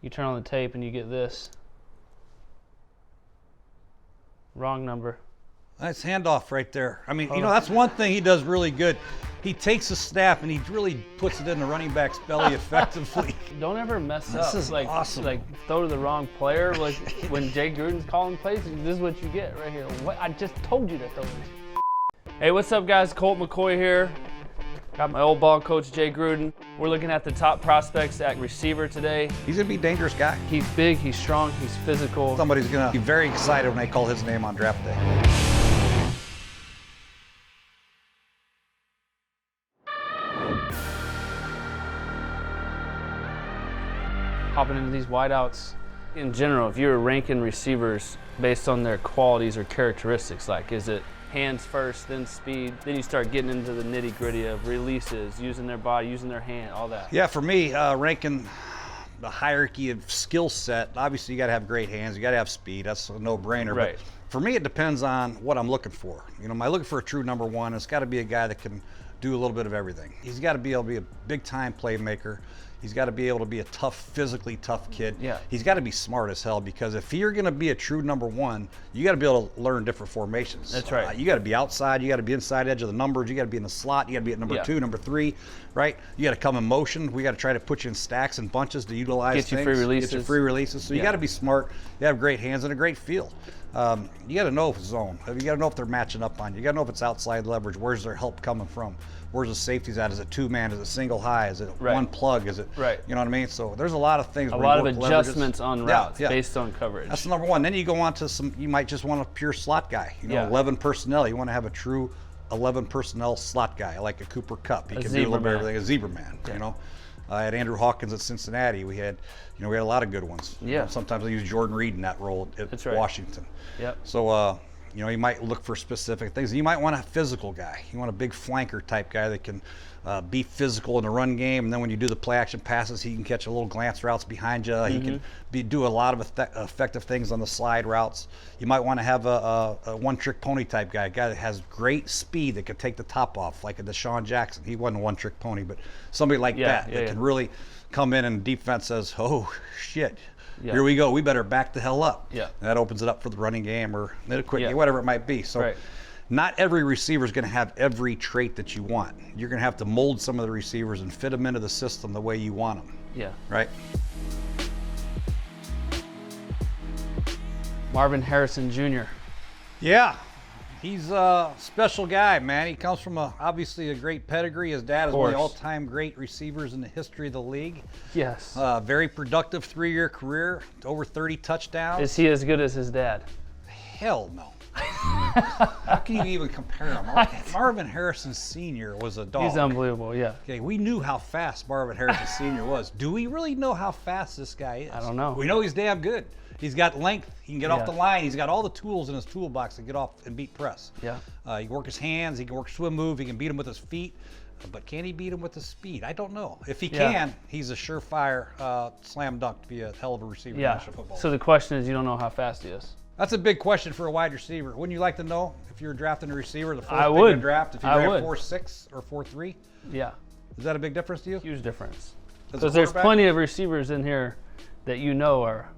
you turn on the tape and you get this. Wrong number. Nice handoff right there. I mean, that's one thing he does really good. He takes a snap and he really puts it in the running back's belly effectively. Don't ever mess up. This is awesome. Like throw to the wrong player. Like when Jay Gruden's calling plays, this is what you get right here. What I just told you to throw this. Hey, what's up, guys? Colt McCoy here. Got my old ball coach, Jay Gruden. We're looking at the top prospects at receiver today. He's going to be a dangerous guy. He's big, he's strong, he's physical. Somebody's going to be very excited when they call his name on draft day. Hopping into these wideouts. In general, if you're ranking receivers based on their qualities or characteristics, like is it hands first, then speed, then you start getting into the nitty gritty of releases, using their body, using their hand, all that. Yeah, for me, ranking the hierarchy of skill set, obviously you got to have great hands, you got to have speed, that's a no-brainer. Right. But for me, it depends on what I'm looking for. Am I looking for a true number one? It's got to be a guy that can do a little bit of everything. He's got to be able to be a big-time playmaker. He's got to be able to be a physically tough kid. Yeah. He's got to be smart as hell, because if you're going to be a true number one, you got to be able to learn different formations. That's right. You got to be outside. You got to be inside edge of the numbers. You got to be in the slot. You got to be at number two, number three, right? You got to come in motion. We got to try to put you in stacks and bunches to utilize Get you free releases. Get you free releases. So you got to be smart. You have great hands and a great feel. You got to know if it's zone. You got to know if they're matching up on you. You got to know if it's outside leverage. Where's their help coming from? Where's the safeties at? Is it two-man? Is it single high? Is it one plug? Is it, you know what I mean? So there's a lot of things. A lot of adjustments on routes based on coverage. That's number one. Then you go on to you might just want a pure slot guy. 11 personnel. You want to have a true 11 personnel slot guy, like a Cooper Kupp. He can do a little bit of everything. A zebra man, I had Andrew Hawkins at Cincinnati. We had, we had a lot of good ones. Yeah. Sometimes I use Jordan Reed in that role at Washington. Yep. So, you might look for specific things. You might want a physical guy. You want a big flanker type guy that can be physical in the run game, and then when you do the play action passes, he can catch a little glance routes behind you. He can do a lot of effective things on the slide routes. You might want to have a one-trick pony type guy, a guy that has great speed that can take the top off, like a Deshaun Jackson. He wasn't a one-trick pony, but somebody like that can really come in and defense says, oh, shit. Yeah. Here we go. We better back the hell up. Yeah. And that opens it up for the running game or a quick game, whatever it might be. So not every receiver is going to have every trait that you want. You're going to have to mold some of the receivers and fit them into the system the way you want them. Yeah. Right? Marvin Harrison Jr. Yeah. He's a special guy, man. He comes from obviously a great pedigree. His dad is one of the all-time great receivers in the history of the league. Yes. Very productive 3-year career, over 30 touchdowns. Is he as good as his dad? Hell no. How can you even compare him? Marvin Harrison Sr. was a dog. He's unbelievable, yeah. Okay, we knew how fast Marvin Harrison Sr. was. Do we really know how fast this guy is? I don't know. We know he's damn good. He's got length. He can get off the line. He's got all the tools in his toolbox to get off and beat press. Yeah. He can work his hands. He can work swim move. He can beat him with his feet. But can he beat him with his speed? I don't know. If he can, he's a surefire slam dunk to be a hell of a receiver in national football. So the question is, you don't know how fast he is. That's a big question for a wide receiver. Wouldn't you like to know if you're drafting a receiver, the first pick in the draft, if you grab 4.6 or 4.3? Yeah. Is that a big difference to you? Huge difference. Because there's plenty of receivers in here that are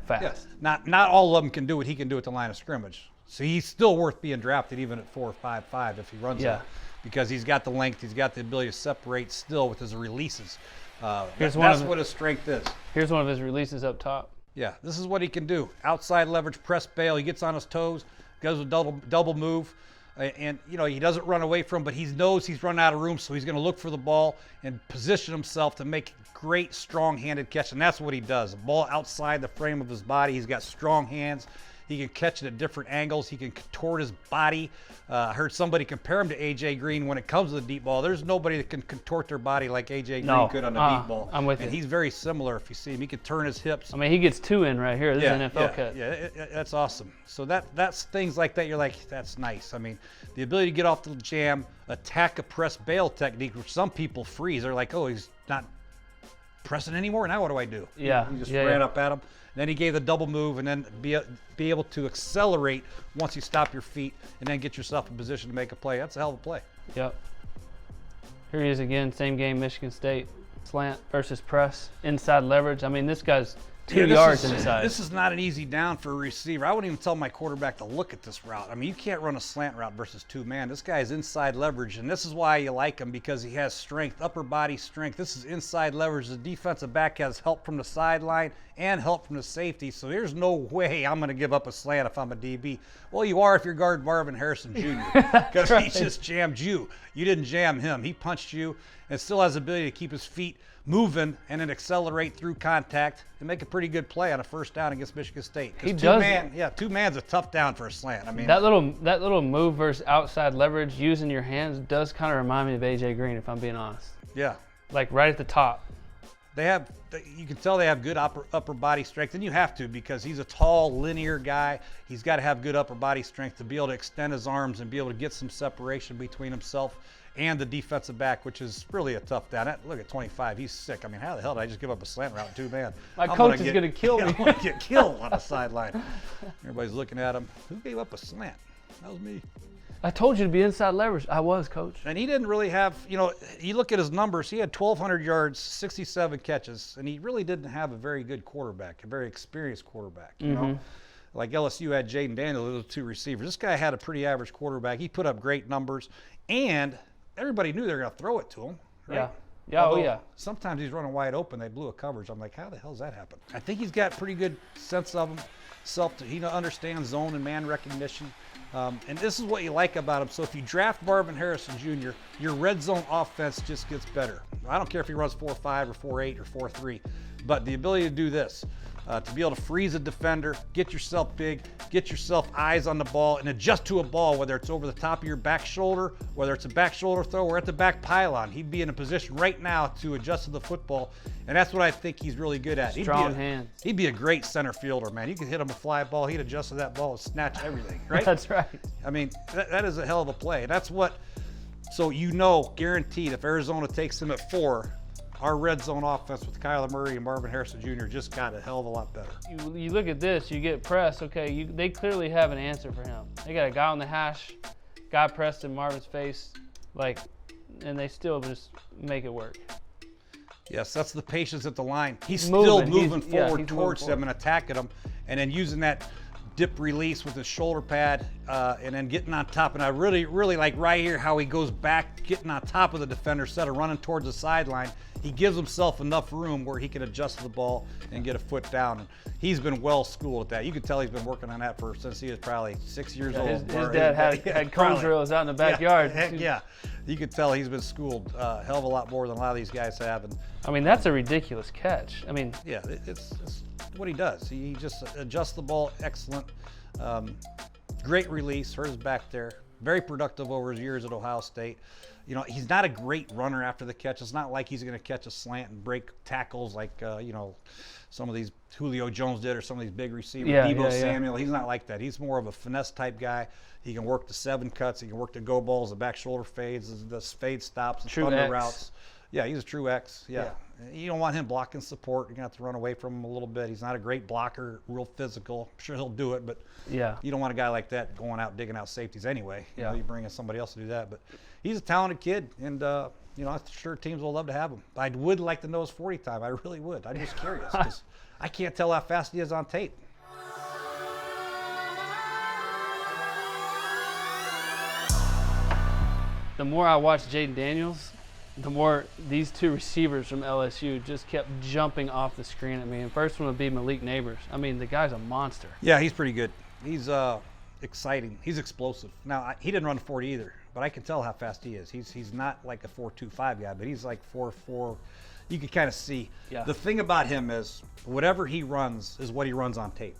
fast. Yeah. Not all of them can do what he can do at the line of scrimmage. So he's still worth being drafted even at 4.55 if he runs it. Because he's got the length, he's got the ability to separate still with his releases. That's what his strength is. Here's one of his releases up top. Yeah, this is what he can do. Outside leverage, press bail. He gets on his toes, goes a double move. And, he doesn't run away from him, but he knows he's run out of room, so he's going to look for the ball and position himself to make great, strong-handed catch. And that's what he does. The ball outside the frame of his body. He's got strong hands. He can catch it at different angles. He can contort his body. I heard somebody compare him to A.J. Green when it comes to the deep ball. There's nobody that can contort their body like A.J. Green could on the deep ball. I'm with you. And he's very similar if you see him. He can turn his hips. I mean, he gets 2 in right here. This is an NFL cut. Yeah, that's awesome. So that's things like that. You're like, that's nice. I mean, the ability to get off the jam, attack a press bail technique, which some people freeze. They're like, oh, he's not pressing anymore. Now what do I do? Yeah. He just ran up at him. Then he gave the double move and then be able to accelerate once you stop your feet and then get yourself in position to make a play. That's a hell of a play. Yep. Here he is again, same game, Michigan State. Slant versus press, inside leverage. I mean, this guy's 2 yards inside. This is not an easy down for a receiver. I wouldn't even tell my quarterback to look at this route. I mean, you can't run a slant route versus 2-man. This guy is inside leverage, and this is why you like him, because he has strength, upper body strength. This is inside leverage. The defensive back has help from the sideline and help from the safety, so there's no way I'm going to give up a slant if I'm a DB. Well, you are if you're guard Marvin Harrison Jr. because right. He just jammed you. You didn't jam him. He punched you and still has the ability to keep his feet moving and then accelerate through contact and make a pretty good play on a first down against Michigan State. He does. 2-man's a tough down for a slant. I mean, that little move versus outside leverage using your hands does kind of remind me of AJ Green, if I'm being honest. Yeah. Like right at the top. You can tell they have good upper body strength, and you have to, because he's a tall, linear guy. He's got to have good upper body strength to be able to extend his arms and be able to get some separation between himself and the defensive back, which is really a tough down. Look at 25. He's sick. I mean, how the hell did I just give up a slant route in 2-man? My coach is going to kill me. I'm going to get killed on the sideline. Everybody's looking at him. Who gave up a slant? That was me. I told you to be inside leverage. I was, Coach. And he didn't really have, you look at his numbers, he had 1,200 yards, 67 catches, and he really didn't have a very good quarterback, a very experienced quarterback, you know? Like LSU had Jaden Daniels, those 2 receivers. This guy had a pretty average quarterback. He put up great numbers, and everybody knew they were going to throw it to him, right? Yeah. Although, Oh, yeah. Sometimes he's running wide open. They blew a coverage. I'm like, how the hell's that happen? I think he's got pretty good sense of himself. He understands zone and man recognition. And this is what you like about him. So if you draft Marvin Harrison Jr., your red zone offense just gets better. I don't care if he runs 4.5 or 4.8 or 4.3, but the ability to do this, to be able to freeze a defender, get yourself big, get yourself eyes on the ball, and adjust to a ball, whether it's over the top of your back shoulder, whether it's a back shoulder throw, or at the back pylon. He'd be in a position right now to adjust to the football, and that's what I think he's really good at. Strong hands. He'd be a great center fielder, man. You could hit him a fly ball, he'd adjust to that ball and snatch everything, right? That's right. I mean, that is a hell of a play. That's what, so guaranteed, if Arizona takes him at 4, our red zone offense with Kyler Murray and Marvin Harrison Jr. just got a hell of a lot better. You look at this, you get pressed. Okay, they clearly have an answer for him. They got a guy on the hash, guy pressed in Marvin's face, and they still just make it work. Yes, that's the patience at the line. He's still moving forward he's towards them and attacking them, and then using that dip release with his shoulder pad, and then getting on top. And I really, really like right here how he goes back, getting on top of the defender instead of running towards the sideline. He gives himself enough room where he can adjust to the ball and get a foot down. And he's been well schooled at that. You can tell he's been working on that since he was probably 6 years old. His dad had cone drills out in the backyard. Heck yeah. You can tell he's been schooled a hell of a lot more than a lot of these guys have. And I mean, that's a ridiculous catch. I mean, yeah, it's what he does. He just adjusts the ball excellent. Great release, hurt his back there. Very productive over his years at Ohio State. He's not a great runner after the catch. It's not like he's going to catch a slant and break tackles like, some of these Julio Jones did or some of these big receivers, Deebo Samuel. He's not like that. He's more of a finesse type guy. He can work the 7 cuts. He can work the go balls, the back shoulder fades, the fade stops, the thunder routes. Yeah, he's a true X. Yeah. You don't want him blocking support. You're going to have to run away from him a little bit. He's not a great blocker, real physical. I'm sure he'll do it, but you don't want a guy like that going out digging out safeties anyway. You bring in somebody else to do that. But he's a talented kid, and I'm sure teams will love to have him. I would like to know his 40 time. I really would. I'm just curious because I can't tell how fast he is on tape. The more I watched Jaden Daniels, the more these 2 receivers from LSU just kept jumping off the screen at me. And first one would be Malik Nabers. I mean, the guy's a monster. Yeah, he's pretty good. He's exciting. He's explosive. Now, he didn't run 40 either, but I can tell how fast he is. He's not like a 4.25 guy, but he's like 4.4. You can kind of see. Yeah. The thing about him is whatever he runs is what he runs on tape.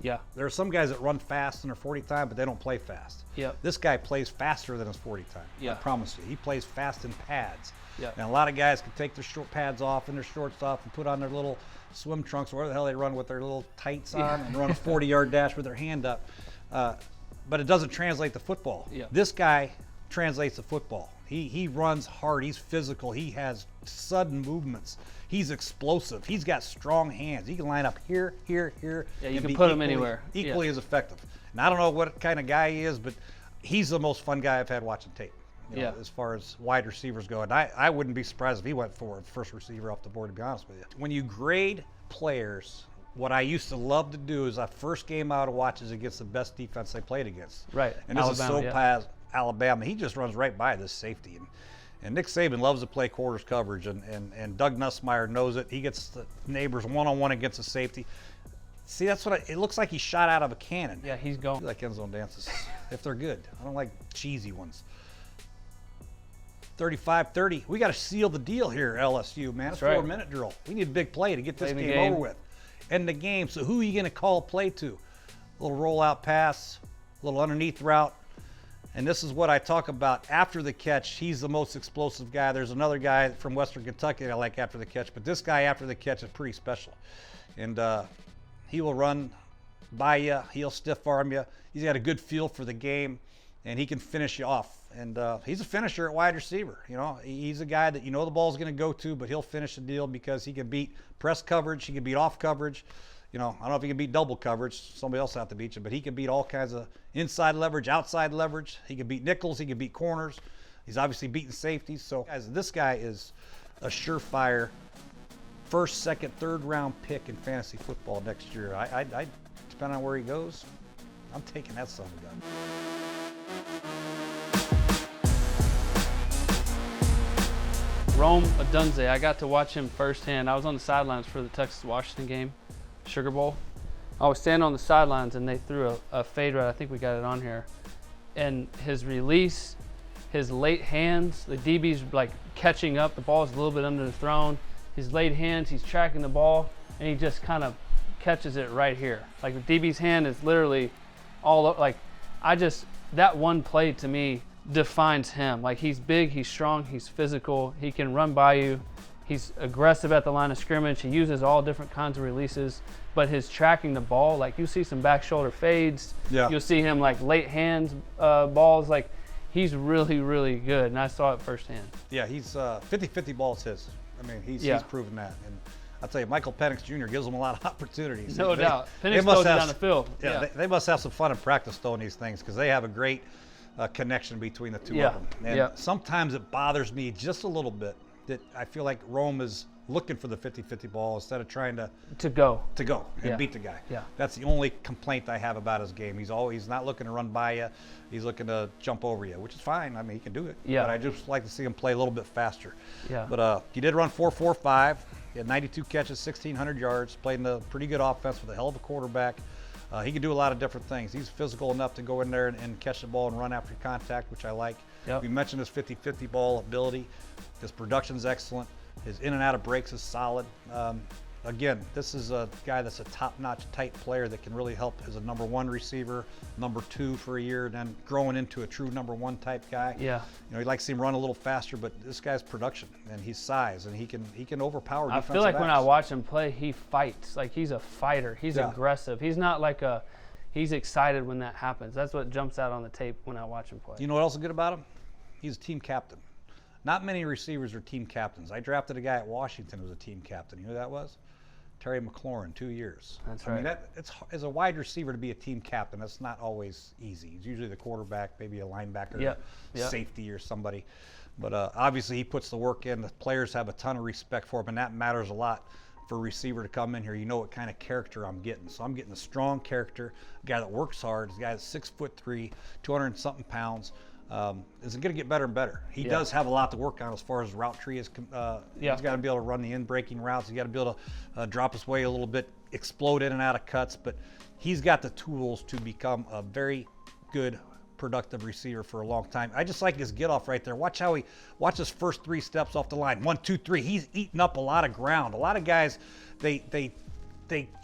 Yeah. There are some guys that run fast in their 40 time, but they don't play fast. Yeah. This guy plays faster than his 40 time. Yeah. I promise you. He plays fast in pads. Yeah. And a lot of guys can take their short pads off and their shorts off and put on their little swim trunks, or whatever the hell they run with their little tights on, and run a 40-yard dash with their hand up. But it doesn't translate to football. Yeah. This guy translates to football. He runs hard. He's physical. He has sudden movements. He's explosive. He's got strong hands. He can line up here. Yeah, you can put him anywhere. Equally as effective. And I don't know what kind of guy he is, but he's the most fun guy I've had watching tape. As far as wide receivers go. And I wouldn't be surprised if he went for first receiver off the board, to be honest with you. When you grade players what I used to love to do is, our first game out to watch is against the best defense they played against. Right. And this is so past Alabama. He just runs right by this safety. And Nick Saban loves to play quarters coverage, and Doug Nussmeier knows it. He gets the Nabers one-on-one against the safety. See, that's what it looks like. He shot out of a cannon. Yeah, he's going. I like end zone dances if they're good. I don't like cheesy ones. 35-30. We got to seal the deal here, LSU, man. It's a 4-minute drill. We need a big play to get this game over with. End the game. So who are you going to call play to? A little rollout pass, a little underneath route. And this is what I talk about after the catch. He's the most explosive guy. There's another guy from Western Kentucky that I like after the catch, but this guy after the catch is pretty special. And he will run by you. He'll stiff arm you. He's got a good feel for the game, and he can finish you off. And he's a finisher at wide receiver. You know, he's a guy that you know the ball's going to go to, but he'll finish the deal because he can beat press coverage. He can beat off coverage. You know, I don't know if he can beat double coverage. Somebody else will have to beat you, but he can beat all kinds of inside leverage, outside leverage. He can beat nickels. He can beat corners. He's obviously beating safeties. So, guys, this guy is a surefire first, second, third round pick in fantasy football next year. I depending on where he goes, I'm taking that son of a gun. Rome Odunze, I got to watch him firsthand. I was on the sidelines for the Texas-Washington game, Sugar Bowl. I was standing on the sidelines and they threw a fade route. I think we got it on here. And his release, his late hands, the DB's like catching up. The ball's a little bit under the throne. His late hands, he's tracking the ball, and he just kind of catches it right here. Like the DB's hand is literally all up. Like that one play to me defines him. Like he's big, he's strong, he's physical, he can run by you. He's aggressive at the line of scrimmage. He uses all different kinds of releases, but his tracking the ball, like you see some back shoulder fades. Yeah. You'll see him like late hands balls. Like he's really, really good, and I saw it firsthand. Yeah, he's 50-50 balls his. I mean, he's proven that. And I'll tell you, Michael Penix Jr. gives them a lot of opportunities. No doubt. Penix throws it down the field. Yeah, they must have some fun in practice throwing these things because they have a great connection between the two of them. And sometimes it bothers me just a little bit that I feel like Rome is looking for the 50-50 ball instead of trying to go and beat the guy. Yeah. That's the only complaint I have about his game. He's not looking to run by you. He's looking to jump over you, which is fine. I mean, he can do it. Yeah. But I just like to see him play a little bit faster. Yeah. But he did run 4.45. He had 92 catches, 1,600 yards, played in a pretty good offense with a hell of a quarterback. He can do a lot of different things. He's physical enough to go in there and catch the ball and run after contact, which I like. Yep. We mentioned his 50-50 ball ability. His production's excellent. His in and out of breaks is solid. Again, this is a guy that's a top-notch type player that can really help as a number one receiver, number two for a year, and then growing into a true number one type guy. Yeah. You know, he likes to see him run a little faster, but this guy's production and his size, and he can overpower defensive I feel like backs. When I watch him play, he fights. Like he's a fighter. He's aggressive. He's not like he's excited when that happens. That's what jumps out on the tape when I watch him play. You know what else is good about him? He's a team captain. Not many receivers are team captains. I drafted a guy at Washington who was a team captain. You know who that was? Terry McLaurin, 2 years. That's right. I mean, it's as a wide receiver to be a team captain, that's not always easy. He's usually the quarterback, maybe a linebacker, safety or somebody. But obviously he puts the work in. The players have a ton of respect for him, and that matters a lot for a receiver to come in here. You know what kind of character I'm getting. So I'm getting a strong character, a guy that works hard, a guy that's 6'3", 200-something pounds. Is going to get better and better. He does have a lot to work on as far as route tree is. He's got to be able to run the in-breaking routes. He's got to be able to drop his way a little bit, explode in and out of cuts. But he's got the tools to become a very good, productive receiver for a long time. I just like his get-off right there. Watch his first 3 steps off the line. 1, 2, 3. He's eating up a lot of ground. A lot of guys, they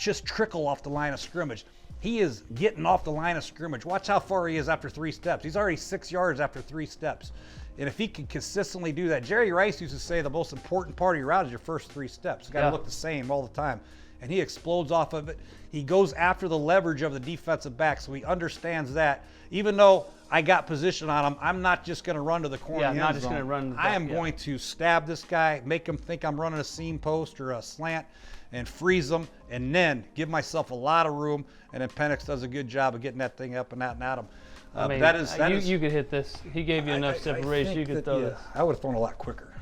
just trickle off the line of scrimmage. He is getting off the line of scrimmage. Watch how far he is after 3 steps. He's already 6 yards after 3 steps. And if he can consistently do that, Jerry Rice used to say the most important part of your route is your first 3 steps. It's got to look the same all the time. And he explodes off of it. He goes after the leverage of the defensive back, so he understands that. Even though I got position on him, I'm not just going to run to the corner. I'm not just going to run. I am going to stab this guy, make him think I'm running a seam post or a slant, and freeze him, and then give myself a lot of room. And then Penix does a good job of getting that thing up and out and at him. I mean, you could hit this. He gave you enough separation. You could throw this. I would have thrown a lot quicker.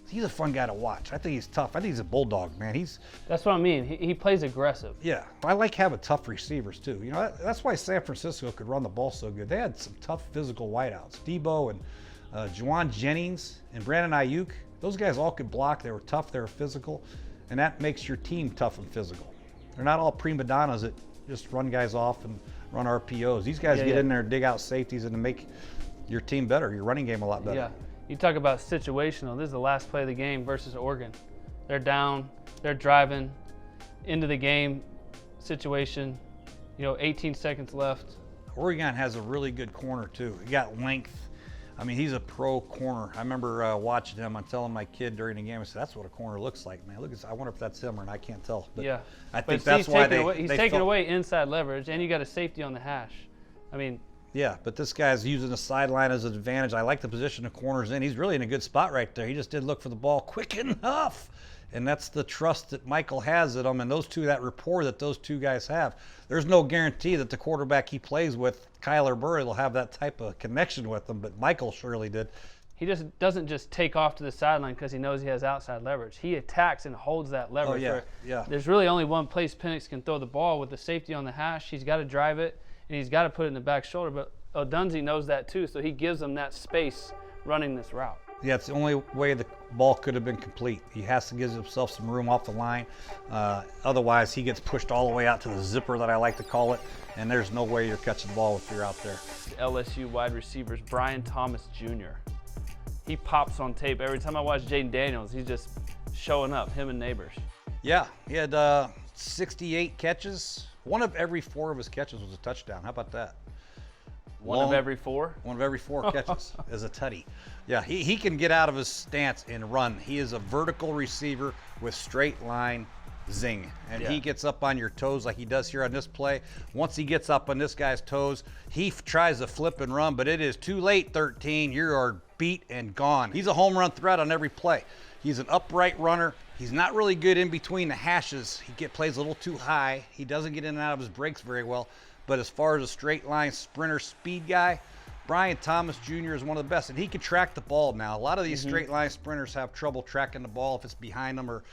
He's a fun guy to watch. I think he's tough. I think he's a bulldog, man. That's what I mean. He plays aggressive. Yeah. I like having tough receivers, too. You know, that's why San Francisco could run the ball so good. They had some tough physical wideouts. Debo and Juwan Jennings and Brandon Ayuk, those guys all could block. They were tough. They were physical. And that makes your team tough and physical. They're not all prima donnas that just run guys off and run RPOs. These guys get in there and dig out safeties and to make your team better, your running game a lot better. Yeah. You talk about situational. This is the last play of the game versus Oregon. They're down. They're driving into the game situation. 18 seconds left. Oregon has a really good corner, too. He got length. I mean, he's a pro corner. I remember watching him. I'm telling my kid during the game, I said, that's what a corner looks like, man. Look, I wonder if that's him, or I can't tell. But yeah. I think that's why he's taking away inside leverage, and you got a safety on the hash. I mean, yeah, but this guy's using the sideline as an advantage. I like the position the corner's in. He's really in a good spot right there. He just didn't look for the ball quick enough. And that's the trust that Michael has in him, and that rapport that those two guys have. There's no guarantee that the quarterback he plays with, Kyler Murray, will have that type of connection with him, but Michael surely did. He just doesn't just take off to the sideline because he knows he has outside leverage. He attacks and holds that leverage. Oh, yeah. There's really only one place Penix can throw the ball with the safety on the hash. He's got to drive it, and he's got to put it in the back shoulder. But Odunze knows that too, so he gives him that space running this route. Yeah, it's the only way the ball could have been complete. He has to give himself some room off the line. Otherwise, he gets pushed all the way out to the zipper, that I like to call it, and there's no way you're catching the ball if you're out there. LSU wide receivers, Brian Thomas Jr. He pops on tape. Every time I watch Jaden Daniels, he's just showing up, him and Nabers. Yeah, he had 68 catches. One of every 4 of his catches was a touchdown. How about that? One of every 4? One of every 4 catches is a tutty. Yeah, he can get out of his stance and run. He is a vertical receiver with straight line zing. And he gets up on your toes like he does here on this play. Once he gets up on this guy's toes, he tries to flip and run, but it is too late, 13. You are beat and gone. He's a home run threat on every play. He's an upright runner. He's not really good in between the hashes. He plays a little too high. He doesn't get in and out of his breaks very well. But as far as a straight line sprinter speed guy, Brian Thomas Jr. is one of the best, and he can track the ball now. A lot of these straight line sprinters have trouble tracking the ball if it's behind them or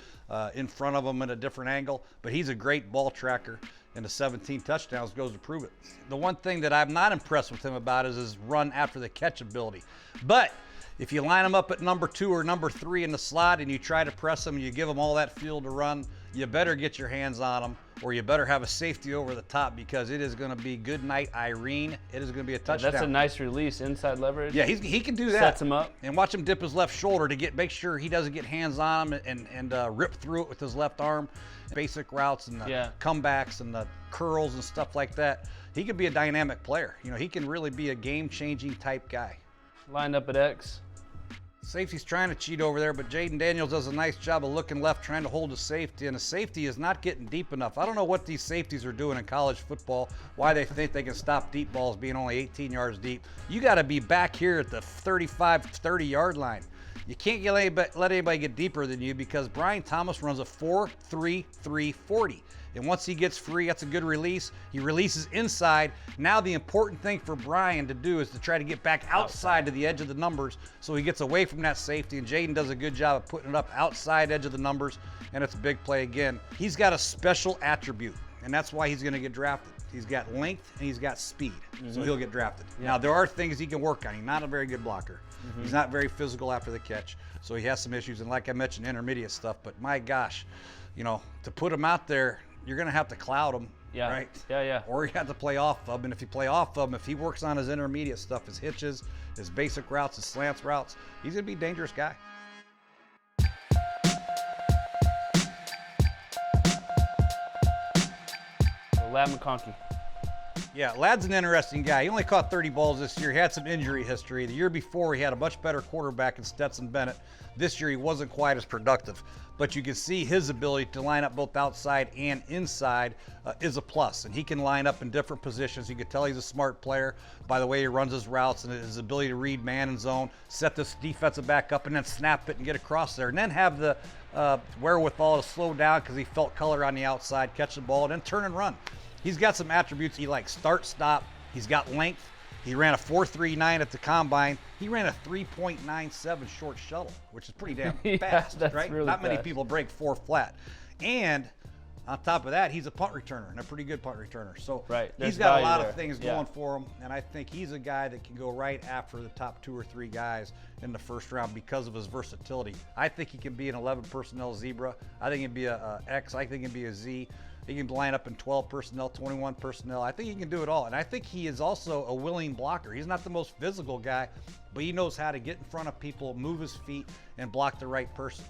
in front of them at a different angle, but he's a great ball tracker, and the 17 touchdowns goes to prove it. The one thing that I'm not impressed with him about is his run after the catch ability. But if you line him up at number 2 or number 3 in the slot and you try to press him and you give him all that field to run, you better get your hands on him, or you better have a safety over the top, because it is going to be good night, Irene. It is going to be a touchdown. That's a nice release, inside leverage. Yeah, he can do that. Sets him up. And watch him dip his left shoulder to make sure he doesn't get hands on him and rip through it with his left arm. Basic routes and the comebacks and the curls and stuff like that. He could be a dynamic player. He can really be a game-changing type guy. Lined up at X. Safety's trying to cheat over there, but Jaden Daniels does a nice job of looking left, trying to hold the safety, and the safety is not getting deep enough. I don't know what these safeties are doing in college football, why they think they can stop deep balls being only 18 yards deep. You got to be back here at the 35, 30-yard line. You can't let anybody get deeper than you, because Brian Thomas runs a 4.33 40. And once he gets free, that's a good release. He releases inside. Now the important thing for Brian to do is to try to get back outside to the edge of the numbers so he gets away from that safety. And Jaden does a good job of putting it up outside edge of the numbers, and it's a big play again. He's got a special attribute, and that's why he's going to get drafted. He's got length and he's got speed, so he'll get drafted. Now, there are things he can work on. He's not a very good blocker. He's not very physical after the catch, so he has some issues. And like I mentioned, intermediate stuff. But my gosh, to put him out there, you're going to have to cloud him, right? Yeah. Or you have to play off of him. And if you play off of him, if he works on his intermediate stuff, his hitches, his basic routes, his slants routes, he's going to be a dangerous guy. Lad McConkey. Yeah, Lad's an interesting guy. He only caught 30 balls this year. He had some injury history. The year before, he had a much better quarterback in Stetson Bennett. This year, he wasn't quite as productive. But you can see his ability to line up both outside and inside is a plus. And he can line up in different positions. You can tell he's a smart player by the way he runs his routes and his ability to read man and zone, set this defensive back up, and then snap it and get across there. And then have the wherewithal to slow down because he felt color on the outside, catch the ball, and then turn and run. He's got some attributes he likes. Start, stop. He's got length. He ran a 4.39 at the combine. He ran a 3.97 short shuttle, which is pretty damn fast, that's right? really Not many fast. people break 4 flat. And on top of that, he's a punt returner, and a pretty good punt returner. So Right. he's There's got a value lot there. of things Yeah. going for him, and I think he's a guy that can go right after the top 2 or 3 guys in the first round because of his versatility. I think he can be an 11 personnel zebra. I think he can be a X. I think he can be a Z. He can line up in 12 personnel, 21 personnel. I think he can do it all. And I think he is also a willing blocker. He's not the most physical guy, but he knows how to get in front of people, move his feet, and block the right person.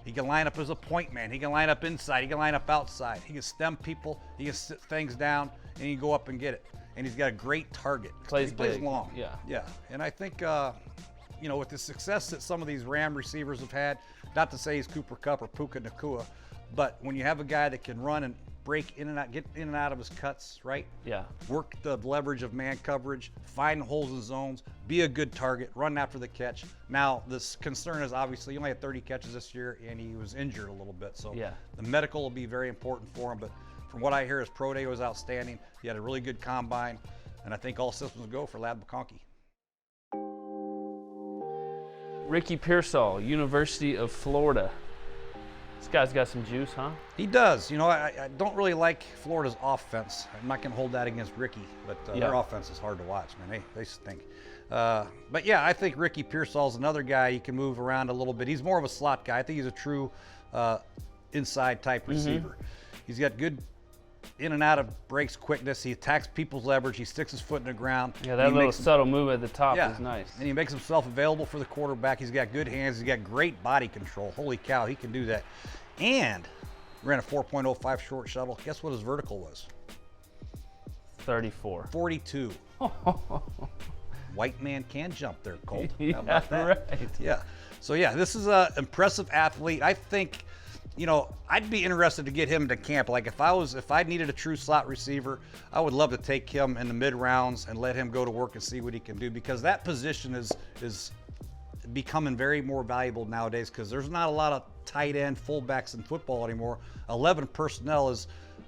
He can line up as a point man. He can line up inside. He can line up outside. He can stem people. He can sit things down, and he can go up and get it. And he's got a great target. Plays he plays big. long. Yeah. Yeah. And I think, with the success that some of these Ram receivers have had, not to say he's Cooper Kupp or Puka Nacua, but when you have a guy that can run and break in and out, get in and out of his cuts, right? Yeah. Work the leverage of man coverage, find holes in zones, be a good target, run after the catch. Now, this concern is obviously he only had 30 catches this year, and he was injured a little bit. So Yeah. the medical will be very important for him. But from what I hear, his pro day was outstanding. He had a really good combine, and I think all systems go for Lad McConkey. Ricky Pearsall, University of Florida. This guy's got some juice, huh? He does. I don't really like Florida's offense. I'm not going to hold that against Ricky, but their offense is hard to watch, man. They stink. But yeah, I think Ricky Pearsall's another guy you can move around a little bit. He's more of a slot guy. I think he's a true inside type receiver. He's got good in and out of breaks, quickness. He attacks people's leverage. He sticks his foot in the ground. Yeah, that little subtle move at the top is nice. And he makes himself available for the quarterback. He's got good hands. He's got great body control. Holy cow, he can do that. And ran a 4.05 short shuttle. Guess what his vertical was? 34. 42. White man can jump there, Colt. How Yeah, about that? right. Yeah. So yeah, this is an impressive athlete. I think, I'd be interested to get him to camp. Like if I needed a true slot receiver, I would love to take him in the mid rounds and let him go to work and see what he can do, because that position is becoming very more valuable nowadays, because there's not a lot of tight end fullbacks in football anymore. 11 personnel is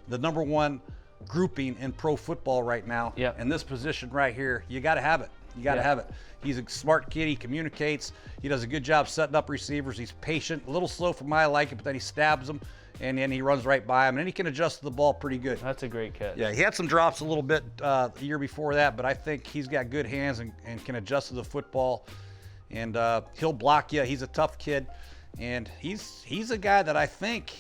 the number one grouping in pro football right now. Yeah. And this position right here, you got to have it. You got to have it. He's a smart kid. He communicates. He does a good job setting up receivers. He's patient, a little slow for my liking, but then he stabs them, and then he runs right by him, and then he can adjust to the ball pretty good. That's a great catch. Yeah, he had some drops a little bit the year before that, but I think he's got good hands and can adjust to the football, and he'll block you. He's a tough kid, and he's a guy that I think,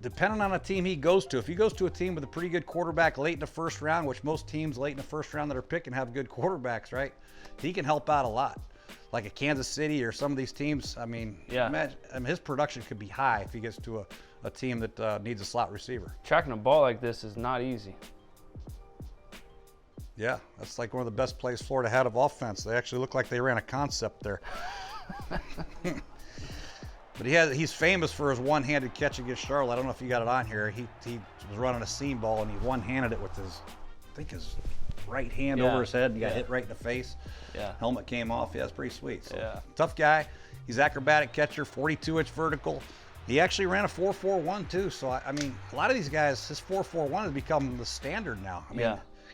depending on a team he goes to, if he goes to a team with a pretty good quarterback late in the first round, which most teams late in the first round that are picking have good quarterbacks, right? He can help out a lot. Like a Kansas City or some of these teams, imagine, his production could be high if he gets to a team that needs a slot receiver. Tracking a ball like this is not easy. Yeah, that's like one of the best plays Florida had of offense. They actually look like they ran a concept there. But he's famous for his one-handed catch against Charlotte. I don't know if you got it on here. He was running a seam ball, and he one-handed it with his right hand over his head. And he got hit right in the face. Yeah. Helmet came off. Yeah, it's pretty sweet. So, Yeah. tough guy. He's acrobatic catcher, 42-inch vertical. He actually ran a 4.41 too. So a lot of these guys, his 4.41 has become the standard now.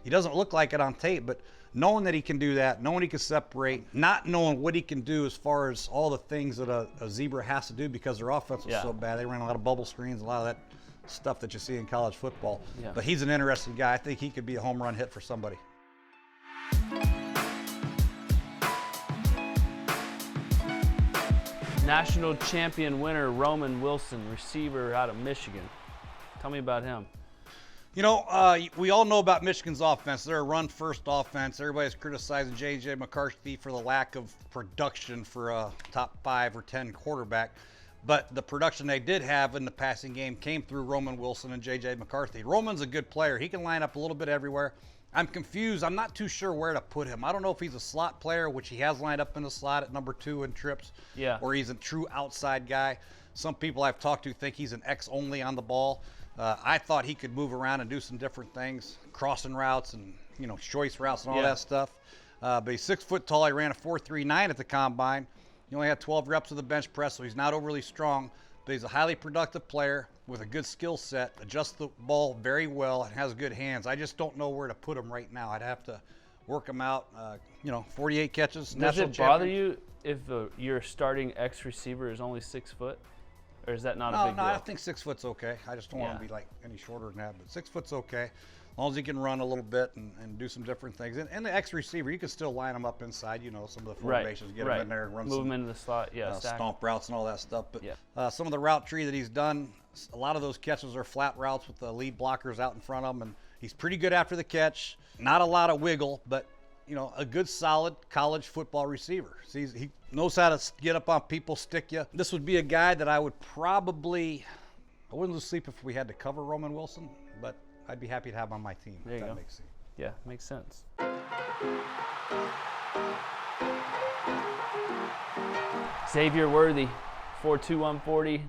He doesn't look like it on tape, but knowing that he can do that, knowing he can separate, not knowing what he can do as far as all the things that a zebra has to do because their offense was so bad. They ran a lot of bubble screens, a lot of that stuff that you see in college football. Yeah. But he's an interesting guy. I think he could be a home run hit for somebody. National champion winner Roman Wilson, receiver out of Michigan. Tell me about him. We all know about Michigan's offense. They're a run-first offense. Everybody's criticizing J.J. McCarthy for the lack of production for a top 5 or 10 quarterback. But the production they did have in the passing game came through Roman Wilson and J.J. McCarthy. Roman's a good player. He can line up a little bit everywhere. I'm confused. I'm not too sure where to put him. I don't know if he's a slot player, which he has lined up in the slot at number 2 in trips, or he's a true outside guy. Some people I've talked to think he's an X only on the ball. I thought he could move around and do some different things, crossing routes and choice routes and all that stuff. But he's 6 foot tall. He ran a 4.39 at the combine. He only had 12 reps of the bench press, so he's not overly strong. But he's a highly productive player with a good skill set, adjusts the ball very well, and has good hands. I just don't know where to put him right now. I'd have to work him out. 48 catches. Does it bother you if your starting X receiver is only 6 foot? Or is that not a big deal? No, I think 6 foot's okay. I just don't want to be like any shorter than that, but 6 foot's okay. As long as he can run a little bit and do some different things. And the X receiver, you can still line him up inside, some of the formations, get him in there and run move him into the slot, stomp routes and all that stuff. But some of the route tree that he's done, a lot of those catches are flat routes with the lead blockers out in front of him, and he's pretty good after the catch. Not a lot of wiggle, but a good solid college football receiver. He knows how to get up on people, stick you. This would be a guy that I wouldn't lose sleep if we had to cover Roman Wilson, but I'd be happy to have him on my team. There you go. Makes sense. Yeah, makes sense. Xavier Worthy, 4'2", 140.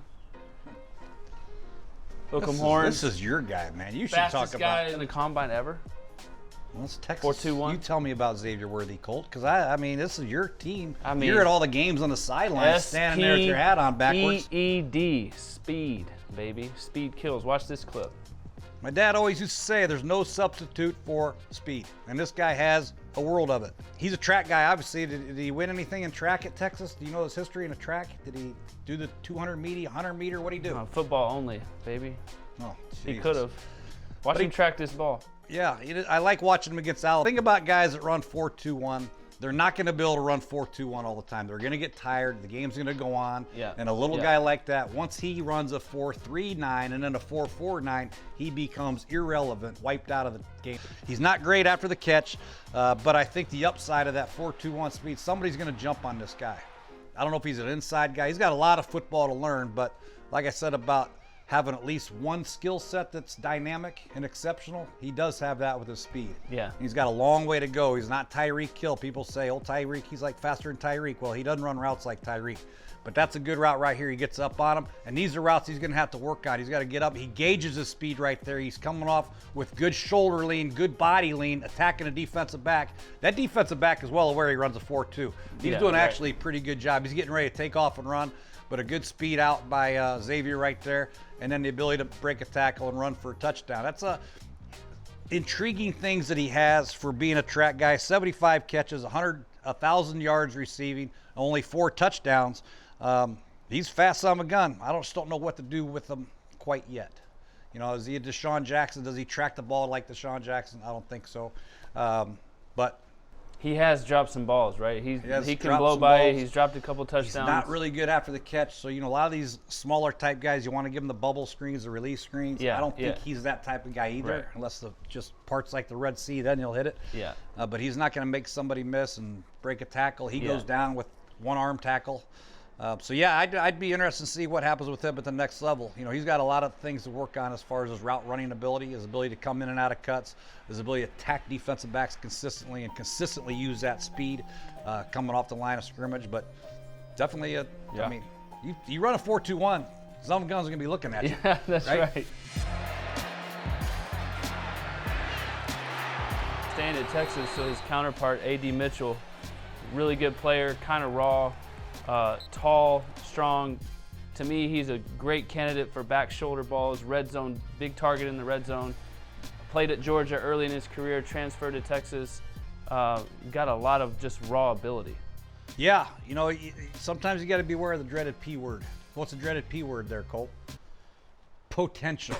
Hook 'em horns. This is your guy, man. You should Fastest talk guy about in the combine ever. Well, it's Texas. 4.21. You tell me about Xavier Worthy, Colt, because I mean, this is your team. I mean, you're at all the games on the sidelines, standing there with your hat on backwards. SPEED, speed, baby. Speed kills. Watch this clip. My dad always used to say there's no substitute for speed, and this guy has a world of it. He's a track guy, obviously. Did he win anything in track at Texas? Do you know his history in a track? Did he do the 200 meter, 100 meter? What did he do? Football only, baby. Oh, he could have. Watch him track this ball. Yeah, I like watching him against Alabama. Think about guys that run 4.21. They're not going to be able to run 4.21 all the time. They're going to get tired. The game's going to go on. Yeah. And a little guy like that, once he runs a 4.39 and then a 4.49, he becomes irrelevant, wiped out of the game. He's not great after the catch, but I think the upside of that 4.21 speed, somebody's going to jump on this guy. I don't know if he's an inside guy. He's got a lot of football to learn, but like I said about having at least one skill set that's dynamic and exceptional, he does have that with his speed. Yeah. He's got a long way to go. He's not Tyreek Hill. People say, oh, Tyreek, he's like faster than Tyreek. Well, he doesn't run routes like Tyreek. But that's a good route right here. He gets up on him, and these are routes he's going to have to work on. He's got to get up. He gauges his speed right there. He's coming off with good shoulder lean, good body lean, attacking a defensive back. That defensive back is well aware he runs a 4.2. He's doing actually a pretty good job. He's getting ready to take off and run, but a good speed out by Xavier right there, and then the ability to break a tackle and run for a touchdown. That's intriguing things that he has for being a track guy. 75 catches, 1,000 yards receiving, only 4 touchdowns. He's fast on a gun. I just don't know what to do with him quite yet. Is he a Deshaun Jackson? Does he track the ball like Deshaun Jackson? I don't think so. But he has dropped some balls, right? He can blow by. He's dropped a couple touchdowns. He's not really good after the catch. So, a lot of these smaller type guys, you want to give them the bubble screens, the release screens. Yeah, I don't think he's that type of guy either, unless just parts like the Red Sea, then he'll hit it. Yeah. But he's not going to make somebody miss and break a tackle. He goes down with one arm tackle. I'd be interested to see what happens with him at the next level. He's got a lot of things to work on as far as his route running ability, his ability to come in and out of cuts, his ability to attack defensive backs consistently and consistently use that speed coming off the line of scrimmage. But definitely, I mean, you run a 4.21, some guns are going to be looking at you. Yeah, that's right. Staying at Texas, so his counterpart, Adonai Mitchell, really good player, kind of raw. Tall, strong. To me, he's a great candidate for back shoulder balls, red zone, big target in the red zone. Played at Georgia early in his career, transferred to Texas. Got a lot of just raw ability. Yeah, sometimes you got to beware of the dreaded P word. What's the dreaded P word there, Colt? Potential.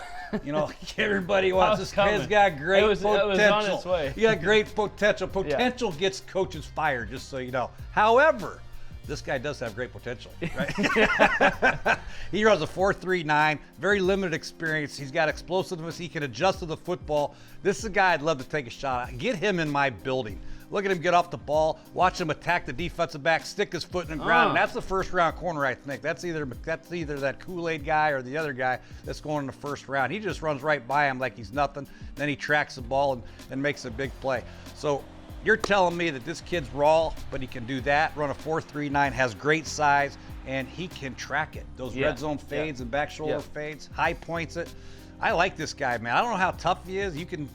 Everybody wants this kid's got great potential. It was on its way. You got great potential. Potential gets coaches fired, just so you know. However, this guy does have great potential, right? He runs a 4.39, very limited experience. He's got explosiveness. He can adjust to the football. This is a guy I'd love to take a shot at. Get him in my building. Look at him get off the ball. Watch him attack the defensive back, stick his foot in the ground. And that's the first round corner, I think. That's either that Kool-Aid guy or the other guy that's going in the first round. He just runs right by him like he's nothing. Then he tracks the ball and makes a big play. So you're telling me that this kid's raw, but he can do that, run a 4.39, has great size, and he can track it. Those red zone fades and back shoulder fades, high points it. I like this guy, man. I don't know how tough he is. You can,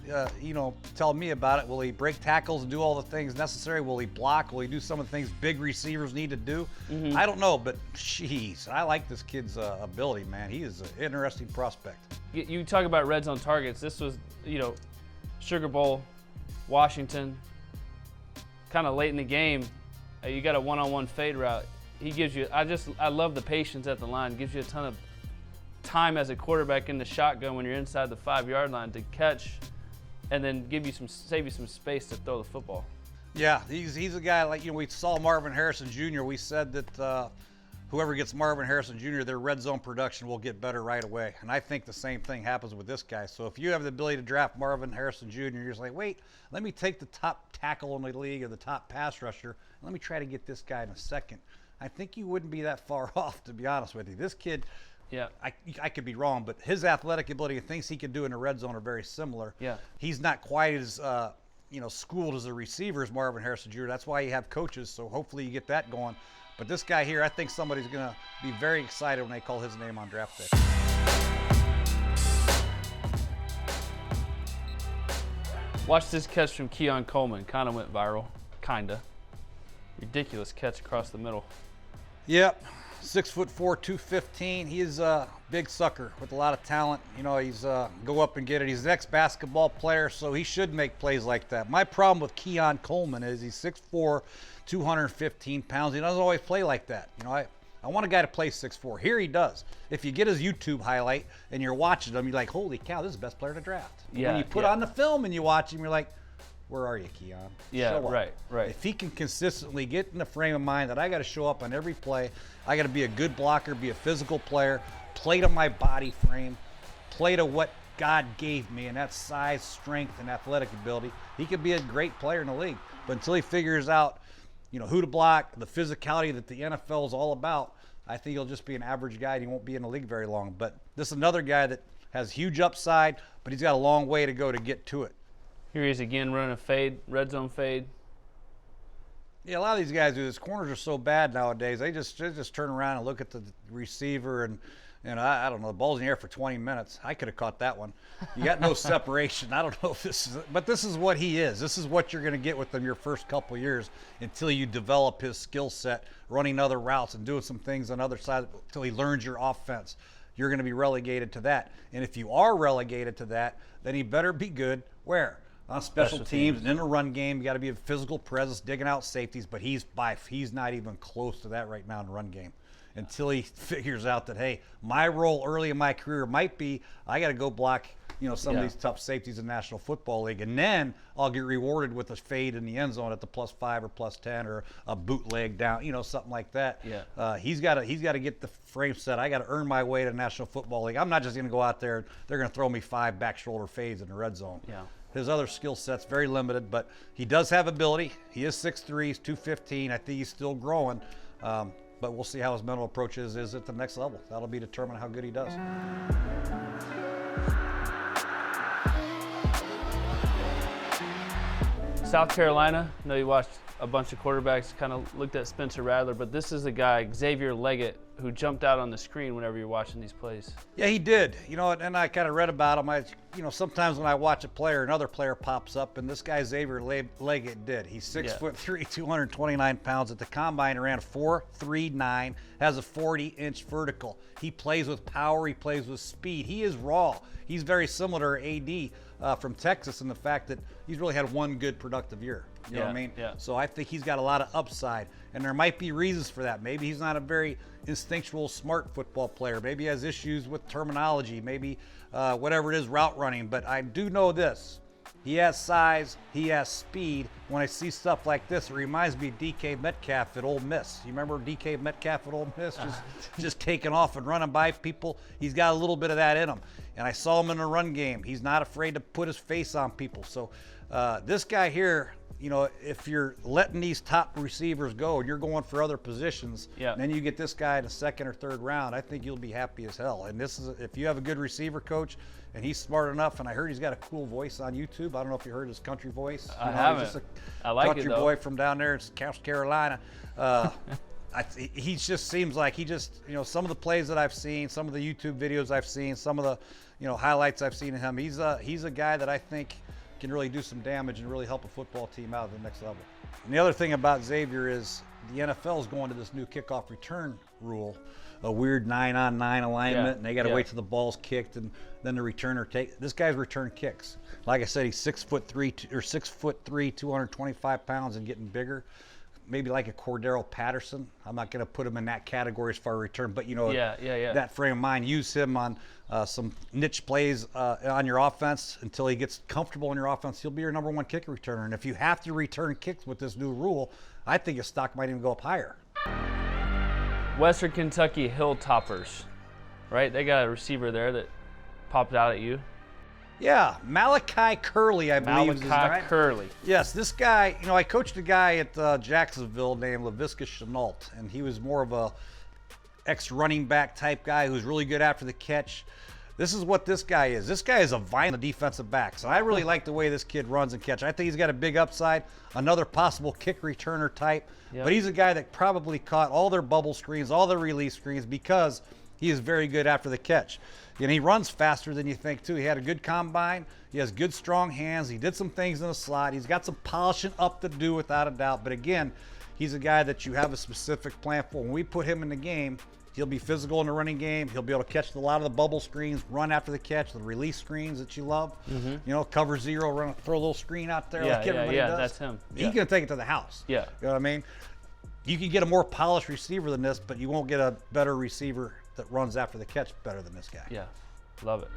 tell me about it. Will he break tackles and do all the things necessary? Will he block? Will he do some of the things big receivers need to do? I don't know, but jeez, I like this kid's ability, man. He is an interesting prospect. You talk about red zone targets. This was, Sugar Bowl, Washington. kind of late in the game, you got a one-on-one fade route. He gives you, I love the patience at the line. Gives you a ton of time as a quarterback in the shotgun when you're inside the 5-yard line to catch and then save you some space to throw the football. Yeah, he's a guy like, we saw Marvin Harrison Jr. We said that whoever gets Marvin Harrison Jr., their red zone production will get better right away. And I think the same thing happens with this guy. So if you have the ability to draft Marvin Harrison Jr., you're just like, wait, let me take the top tackle in the league or the top pass rusher, and let me try to get this guy in a second. I think you wouldn't be that far off, to be honest with you. This kid, yeah, I could be wrong, but his athletic ability and things he can do in the red zone are very similar. Yeah. He's not quite as schooled as a receiver as Marvin Harrison Jr. That's why you have coaches, so hopefully you get that going. But this guy here, I think somebody's going to be very excited when they call his name on draft day. Watch this catch from Keon Coleman. Kind of went viral. Kinda. Ridiculous catch across the middle. Yep. 6'4", 215. He is a big sucker with a lot of talent. He's go up and get it. He's an ex-basketball player, so he should make plays like that. My problem with Keon Coleman is he's 6'4", 215 pounds. He doesn't always play like that. I want a guy to play 6'4". Here he does. If you get his YouTube highlight and you're watching him, you're like, holy cow, this is the best player to draft. Yeah, when you put on the film and you watch him, you're like, where are you, Keon? Yeah, right. If he can consistently get in the frame of mind that I got to show up on every play, I got to be a good blocker, be a physical player, play to my body frame, play to what God gave me, and that's size, strength, and athletic ability, he could be a great player in the league. But until he figures out, who to block, the physicality that the NFL is all about, I think he'll just be an average guy and he won't be in the league very long. But this is another guy that has huge upside, but he's got a long way to go to get to it. Here he is again running a fade, red zone fade. Yeah, a lot of these guys do this. Corners are so bad nowadays. They just turn around and look at the receiver and I don't know, the ball's in the air for 20 minutes. I could have caught that one. You got no separation. I don't know if this is, but this is what he is. This is what you're going to get with him your first couple years until you develop his skill set, running other routes and doing some things on the other side until he learns your offense. You're going to be relegated to that. And if you are relegated to that, then he better be good where? On special teams and in the run game. You got to be a physical presence, digging out safeties, but he's not even close to that right now in the run game. Until he figures out that, hey, my role early in my career might be I got to go block, some of these tough safeties in the National Football League, and then I'll get rewarded with a fade in the end zone at the +5 or +10 or a bootleg down, something like that. Yeah. He's got to get the frame set. I got to earn my way to the National Football League. I'm not just going to go out there. They're going to throw me 5 back shoulder fades in the red zone. Yeah. His other skill set's very limited, but he does have ability. He is 6'3", he's 215. I think he's still growing. But we'll see how his mental approach is at the next level. That'll be determined how good he does. South Carolina, I know you watched a bunch of quarterbacks, kind of looked at Spencer Rattler, but this is a guy, Xavier Legette, who jumped out on the screen whenever you're watching these plays. Yeah, he did. And I kind of read about him. Sometimes when I watch a player, another player pops up, and this guy Xavier Legette did. He's 6'3", 229 pounds. At the combine, he ran 4.39, has a 40-inch vertical. He plays with power. He plays with speed. He is raw. He's very similar to AD from Texas in the fact that he's really had one good productive year. You know what I mean? Yeah. So I think he's got a lot of upside, and there might be reasons for that. Maybe he's not a very instinctual, smart football player. Maybe he has issues with terminology. Maybe whatever it is, route running. But I do know this. He has size. He has speed. When I see stuff like this, it reminds me of DK Metcalf at Ole Miss. You remember DK Metcalf at Ole Miss? Just taking off and running by people. He's got a little bit of that in him. And I saw him in the run game. He's not afraid to put his face on people. So this guy here, if you're letting these top receivers go and you're going for other positions, and then you get this guy in the second or third round, I think you'll be happy as hell. And this is, if you have a good receiver coach and he's smart enough, and I heard he's got a cool voice on YouTube. I don't know if you heard his country voice. I haven't. He's just I like country it, though. boy from down there in South Carolina. He just seems like some of the plays that I've seen, some of the YouTube videos I've seen, some of the highlights I've seen of him. He's a guy that I think can really do some damage and really help a football team out at the next level. And the other thing about Xavier is the NFL is going to this new kickoff return rule a weird 9-on-9 alignment, Yeah, and they got to yeah. wait till the ball's kicked and then the returner take. This guy's return kicks. Like I said, he's 6'3", 225 pounds and getting bigger. Maybe like a Cordero Patterson. I'm not going to put him in that category as far as return, but you know, that frame of mind, use him on some niche plays on your offense until he gets comfortable in your offense. He'll be your number one kicker returner. And if you have to return kicks with this new rule, I think his stock might even go up higher. Western Kentucky Hilltoppers, right? They got a receiver there that popped out at you. Yeah, Malachi Corley, I believe. is his name. Malachi Corley. Yes, this guy, you know, I coached a guy at Jacksonville named LaVisca Chenault, and he was more of a ex-running back type guy who's really good after the catch. This is what this guy is. This guy is a violent defensive back, so I really like the way this kid runs and catch. I think he's got a big upside, another possible kick returner type, but he's a guy that probably caught all their bubble screens, all their release screens, because he is very good after the catch. And he runs faster than you think, too. He had a good combine. He has good, strong hands. He did some things in the slot. He's got some polishing up to do, without a doubt. But again, he's a guy that you have a specific plan for. When we put him in the game, he'll be physical in the running game. He'll be able to catch a lot of the bubble screens, run after the catch, the release screens that you love. You know, cover zero, run, throw a little screen out there like everybody does. That's him. He's going to take it to the house. Yeah. You know what I mean? You can get a more polished receiver than this, but you won't get a better receiver that runs after the catch better than this guy. Yeah, love it.